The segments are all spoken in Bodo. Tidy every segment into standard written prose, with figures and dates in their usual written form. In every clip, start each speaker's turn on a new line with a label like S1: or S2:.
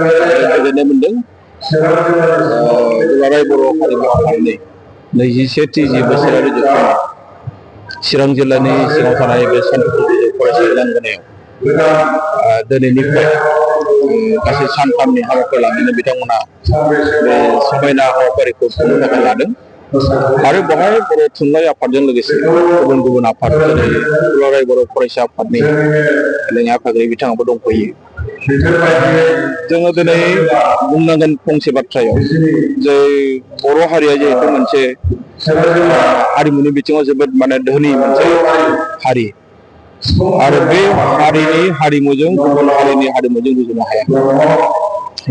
S1: गोजोननाय मोनदों दुलाराय बर' हारिमु आफादनि 21 बोसोरारि जथुम्मा चिरां जिल्लानि सिङाव थानाय बे सानफ्रोमबो फरायसालि लांगोनायाव दिनैनिफ्राय गासै सानथामनि हाबाफारि लानानै बिथांमोना बे समायना हाबाफारिखौ खुंनो थाखाय लादों आरो बेवहाय बर' थुनलाइ आफादजों लोगोसे गुबुन गुबुन आफाद जेरै दुलाराय बर' फरायसा आफादनि लेङाइ आफादगिरि बिथाङाबो दंफैयो। जोङो दिनै बुंनांगोन फंसे बाथ्रायाव जे बर' हारिया जिहेतु मोनसे हारिमुनि बिथिङाव जोबोद धोनि मोनसे हारि आरो बे हारिनि हारिमुजों गुबुन हारिनि हारिमुजों रुजुनो हाया।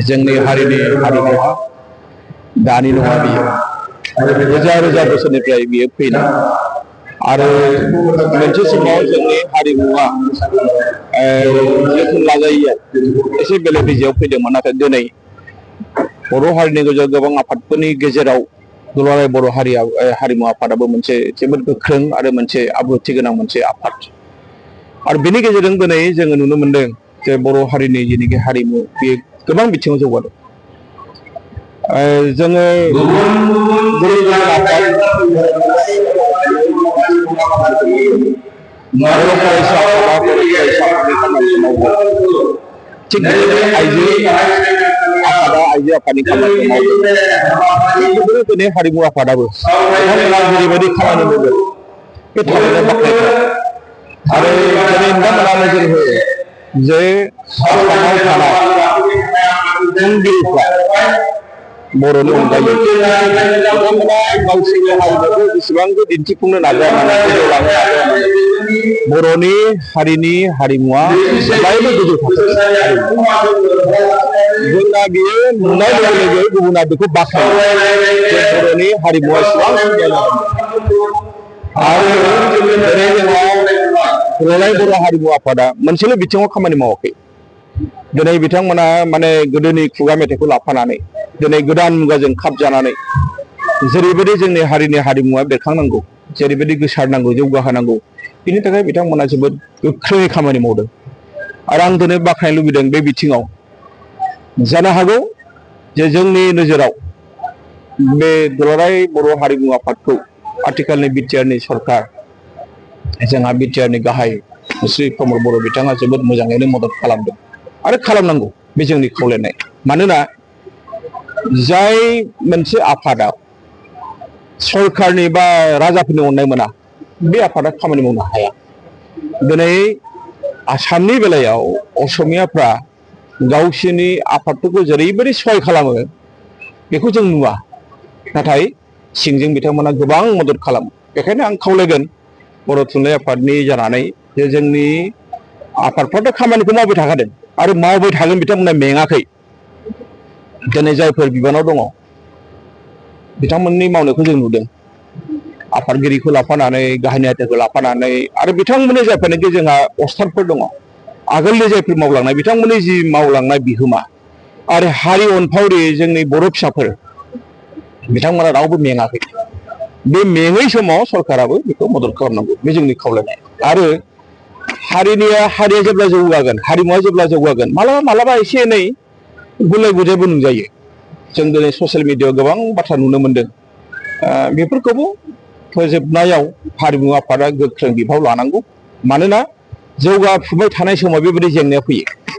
S1: जोंनि हारिनि हारिमुवा दानि नङा, बियो रोजा रोजा बोसोरनिफ्राय बियो फैनाय आरो मोनसे समाव जोंनि हारिमुवा जोथोन लाजायैया एसे बेले बेजेयाव फैदोंमोन। नाथाय दिनै बर' हारिनि गेजेराव गोबां आफादफोरनि गेजेराव दुलाराय बर' हारिमु आफादाबो मोनसे जोबोद गोख्रों आरो मोनसे आब्रुथि गोनां मोनसे आफाद आरो बेनि गेजेरजों दिनै जोङो नुनो मोनदों जे बर' हारिनि जेनाखि हारिमु बेयो गोबां बिथिङाव जौगादों। जोङो बर' फरायसा फरायसाफोरनि खामानिखौ मावदों, थिग बिदिनो आइजो आफादनि खामानिखौ मावदों। दिनै हारिमु आफादाबो बिथांमोना जेरैबायदि खामानि मावदों बे थारैनो बाख्नायथाव आरो दिनै नोंथांमोना नोजोर हो जे आसामाव थानाय खुंगिरिफ्रा बर'नि अनगायै बिथांमोना गावसोरनि हारिमुखौ जेसेबांबो दिन्थिफुंनो नाजानानै बर'नि हारिनि हारिमुवा जेब्लायबो गोजौ थाखोनि जोंना बेयो नुनाय लोगो लोगो गुबुना बेखौ बाख्नायो जे बर'नि हारिमुवा एसेबां समायना आरो दिनै जोंहा दुलाराय बर' हारिमु आफादा मोनसेल' बिथिङाव खामानि मावाखै। दिनै बिथांमोना गोदोनि खुगा मेथाइखौ लाफानानै दिनै गोदान मुगाजों खाब जानानै जेरैबायदि जोंनि हारिनि हारिमुवा बेरखांनांगौ, जेरैबायदि गोसारनांगौ, जौगाहोनांगौ, बिनि थाखाय बिथांमोना जोबोद गोख्रोङै खामानि मावदों आरो आं दिनै बाख्नायनो लुबैदों बे बिथिङाव जानो हागौ जे जोंनि नोजोराव बे दुलाराय बर' हारिमु आफादखौ आथिखालनि बिटिआरनि सरकार जोंहा बिटिआरनि गाहाय श्री प्रमद बर' बिथाङा जोबोद मोजाङैनो मदद खालामदों आरो खालामनांगौ, बे जोंनि खावलायनाय। मानोना जाय मोनसे आफादा सरकारनि बा राजाफोरनि अननाय मोना बे आफादा खामानि मावनो हाया। दिनै आसामनि बेलायाव असमियाफ्रा गावसोरनि आफादफोरखौ जेरैबायदि सहाय खालामो बेखौ जों नुवा, नाथाय सिंजों बिथांमोना गोबां मदद खालामो। बेखायनो आं खावलायगोन बर' थुनलाइ आफादनि जानानै जे जोंनि आफादफ्राथ' खामानिखौ मावबाय थाखादों आरो मावबाय थागोन, बिथांमोना मेङाखै। दिनै जायफोर बिबानाव दङ बिथांमोननि मावनायखौ जों नुदों, आफादगिरिखौ लाफानानै, गाहाय नेहाथारिखौ लाफानानै आरो बिथांमोननि जायफोरनाखि जोंहा अस्थादफोर दङ आगोलनि जायफोर मावलांनाय बिथांमोननि जि मावलांनाय बिहोमा आरो हारि अनफावरि जोंनि बर' फिसाफोर बिथांमोना रावबो मेङाखै। बे मेङै समाव सरकाराबो बेखौ मदद खालामनांगौ, बे जोंनि खावलायनाय। आरो हारिया जेब्ला जौगागोन, हारिमुवा जेब्ला जौगागोन, मालाबा एसे एनै गुलाय गुजायबो नुजायो। जों दिनै ससियेल मिडियायाव गोबां बाथ्रा नुनो मोनदों। बेफोरखौबो फोजोबनायाव हारिमु आफादा गोख्रों बिफाव लानांगौ। मानोना जौगाफुबाय थानाय समाव बेबायदि जेंनाया फैयो।